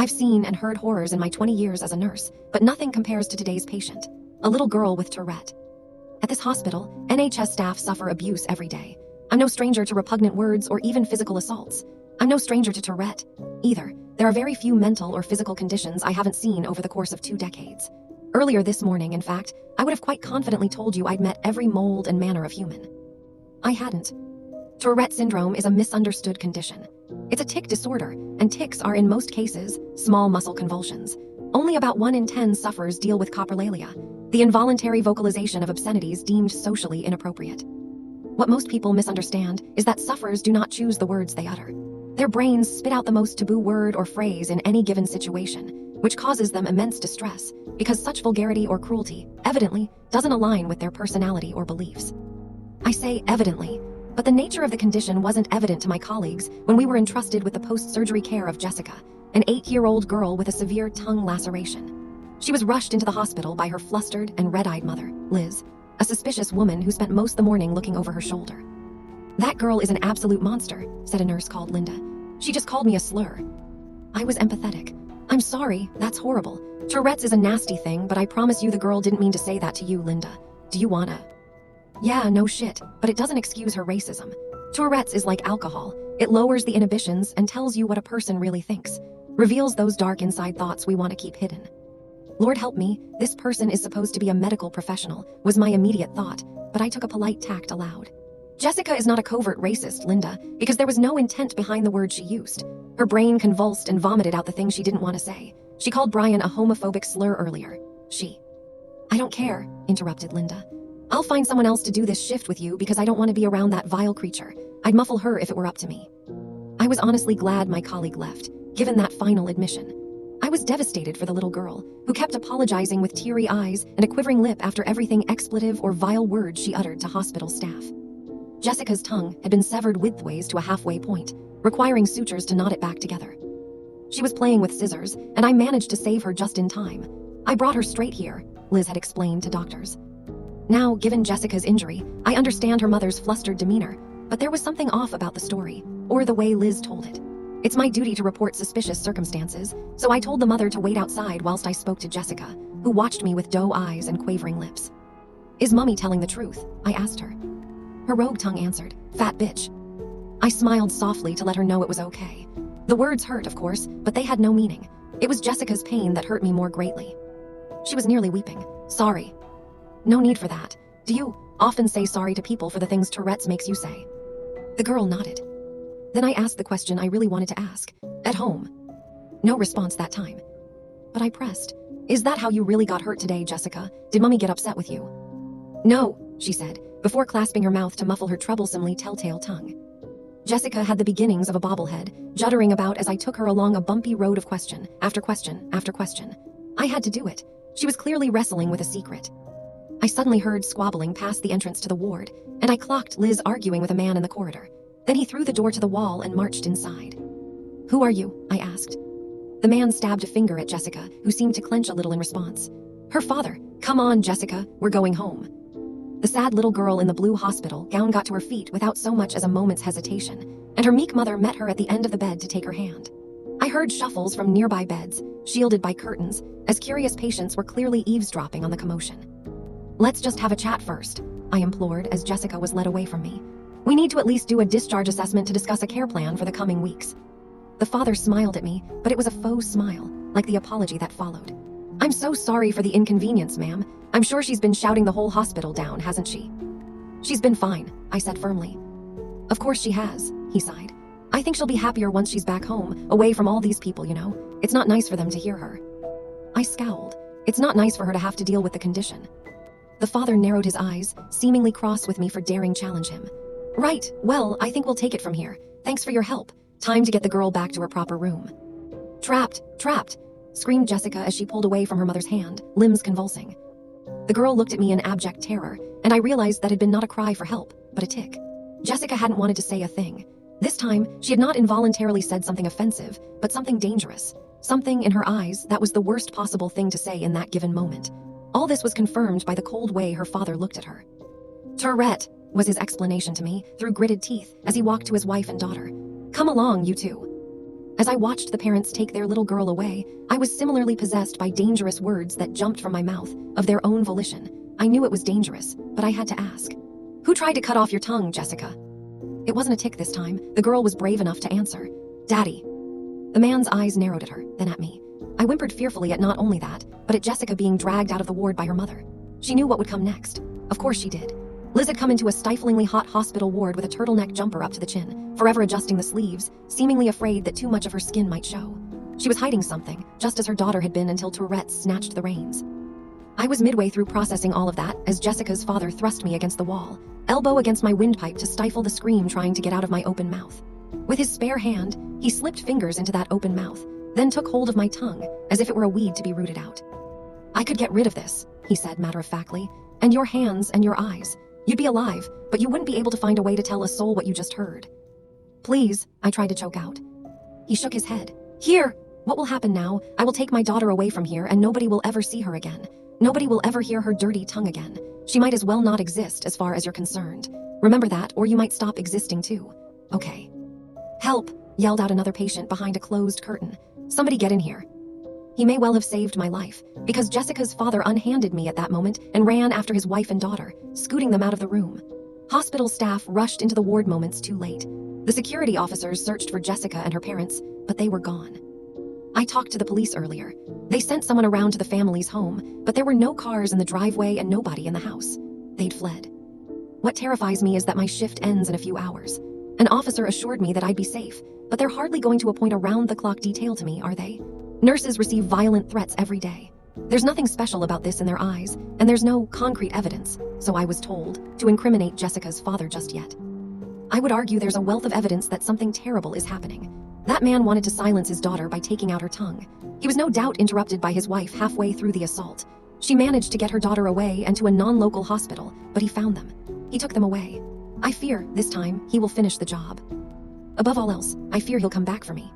I've seen and heard horrors in my 20 years as a nurse, but nothing compares to today's patient, a little girl with Tourette. At this hospital, NHS staff suffer abuse every day. I'm no stranger to repugnant words or even physical assaults. I'm no stranger to Tourette, either. There are very few mental or physical conditions I haven't seen over the course of 2 decades. Earlier this morning, in fact, I would have quite confidently told you I'd met every mold and manner of human. I hadn't. Tourette syndrome is a misunderstood condition. It's a tic disorder, and tics are in most cases small muscle convulsions. Only about 1 in 10 sufferers deal with coprolalia, the involuntary vocalization of obscenities deemed socially inappropriate. What most people misunderstand is that sufferers do not choose the words they utter. Their brains spit out the most taboo word or phrase in any given situation, which causes them immense distress, because such vulgarity or cruelty, evidently, doesn't align with their personality or beliefs. I say evidently, but the nature of the condition wasn't evident to my colleagues when we were entrusted with the post-surgery care of Jessica, an 8-year-old girl with a severe tongue laceration. She was rushed into the hospital by her flustered and red-eyed mother, Liz, a suspicious woman who spent most of the morning looking over her shoulder. "That girl is an absolute monster," said a nurse called Linda. "She just called me a slur." I was empathetic. "I'm sorry, that's horrible. Tourette's is a nasty thing, but I promise you the girl didn't mean to say that to you, Linda. Do you wanna?" "Yeah, no shit, but it doesn't excuse her racism. Tourette's is like alcohol. It lowers the inhibitions and tells you what a person really thinks. Reveals those dark inside thoughts we want to keep hidden. Lord help me, this person is supposed to be a medical professional," was my immediate thought, but I took a polite tact aloud. "Jessica is not a covert racist, Linda, because there was no intent behind the words she used. Her brain convulsed and vomited out the things she didn't want to say. She called Brian a homophobic slur earlier. I don't care," interrupted Linda. "I'll find someone else to do this shift with you because I don't want to be around that vile creature. I'd muffle her if it were up to me." I was honestly glad my colleague left, given that final admission. I was devastated for the little girl, who kept apologizing with teary eyes and a quivering lip after everything expletive or vile word she uttered to hospital staff. Jessica's tongue had been severed widthways to a halfway point, requiring sutures to knot it back together. She was playing with scissors, and I managed to save her just in time. "I brought her straight here," Liz had explained to doctors. Now, given Jessica's injury, I understand her mother's flustered demeanor, but there was something off about the story, or the way Liz told it. It's my duty to report suspicious circumstances, so I told the mother to wait outside whilst I spoke to Jessica, who watched me with doe eyes and quavering lips. "Is Mummy telling the truth?" I asked her. Her rogue tongue answered, "Fat bitch." I smiled softly to let her know it was okay. The words hurt, of course, but they had no meaning. It was Jessica's pain that hurt me more greatly. She was nearly weeping. "Sorry." "No need for that. Do you often say sorry to people for the things Tourette's makes you say?" The girl nodded. Then I asked the question I really wanted to ask. "At home?" No response that time. But I pressed. "Is that how you really got hurt today, Jessica? Did Mummy get upset with you?" "No," she said, before clasping her mouth to muffle her troublesomely telltale tongue. Jessica had the beginnings of a bobblehead, juddering about as I took her along a bumpy road of question after question after question. I had to do it. She was clearly wrestling with a secret. I suddenly heard squabbling past the entrance to the ward, and I clocked Liz arguing with a man in the corridor. Then he threw the door to the wall and marched inside. "Who are you?" I asked. The man stabbed a finger at Jessica, who seemed to clench a little in response. "Her father. Come on, Jessica, we're going home." The sad little girl in the blue hospital gown got to her feet without so much as a moment's hesitation, and her meek mother met her at the end of the bed to take her hand. I heard shuffles from nearby beds, shielded by curtains, as curious patients were clearly eavesdropping on the commotion. "Let's just have a chat first," I implored as Jessica was led away from me. "We need to at least do a discharge assessment to discuss a care plan for the coming weeks." The father smiled at me, but it was a faux smile, like the apology that followed. "I'm so sorry for the inconvenience, ma'am. I'm sure she's been shouting the whole hospital down, hasn't she?" "She's been fine," I said firmly. "Of course she has," he sighed. "I think she'll be happier once she's back home, away from all these people, you know. It's not nice for them to hear her." I scowled. It's not nice for her to have to deal with the condition. The father narrowed his eyes, seemingly cross with me for daring challenge him. "Right, well, I think we'll take it from here. Thanks for your help. Time to get the girl back to her proper room." Trapped, screamed Jessica as she pulled away from her mother's hand, limbs convulsing. The girl looked at me in abject terror, and I realized that had been not a cry for help, but a tic. Jessica hadn't wanted to say a thing. This time, she had not involuntarily said something offensive, but something dangerous. Something in her eyes that was the worst possible thing to say in that given moment. All this was confirmed by the cold way her father looked at her. "Tourette," was his explanation to me, through gritted teeth, as he walked to his wife and daughter. "Come along, you two." As I watched the parents take their little girl away, I was similarly possessed by dangerous words that jumped from my mouth of their own volition. I knew it was dangerous, but I had to ask. Who tried to cut off your tongue, Jessica? It wasn't a tick this time. The girl was brave enough to answer. Daddy. The man's eyes narrowed at her, then at me. I whimpered fearfully at not only that, but at Jessica being dragged out of the ward by her mother. She knew what would come next. Of course she did. Liz had come into a stiflingly hot hospital ward with a turtleneck jumper up to the chin, forever adjusting the sleeves, seemingly afraid that too much of her skin might show. She was hiding something, just as her daughter had been until Tourette snatched the reins. I was midway through processing all of that as Jessica's father thrust me against the wall, elbow against my windpipe to stifle the scream trying to get out of my open mouth. With his spare hand, he slipped fingers into that open mouth, then took hold of my tongue, as if it were a weed to be rooted out. I could get rid of this, he said matter-of-factly, and your hands and your eyes. You'd be alive, but you wouldn't be able to find a way to tell a soul what you just heard. Please, I tried to choke out. He shook his head. Here, what will happen now? I will take my daughter away from here and nobody will ever see her again. Nobody will ever hear her dirty tongue again. She might as well not exist as far as you're concerned. Remember that, or you might stop existing too. Okay. Help, yelled out another patient behind a closed curtain. Somebody get in here. He may well have saved my life, because Jessica's father unhanded me at that moment and ran after his wife and daughter, scooting them out of the room. Hospital staff rushed into the ward moments too late. The security officers searched for Jessica and her parents, but they were gone. I talked to the police earlier. They sent someone around to the family's home, but there were no cars in the driveway and nobody in the house. They'd fled. What terrifies me is that my shift ends in a few hours. An officer assured me that I'd be safe, but they're hardly going to appoint around-the-clock detail to me, are they? Nurses receive violent threats every day. There's nothing special about this in their eyes, and there's no concrete evidence, so I was told, to incriminate Jessica's father just yet. I would argue there's a wealth of evidence that something terrible is happening. That man wanted to silence his daughter by taking out her tongue. He was no doubt interrupted by his wife halfway through the assault. She managed to get her daughter away and to a non-local hospital, but he found them. He took them away. I fear, this time, he will finish the job. Above all else, I fear he'll come back for me.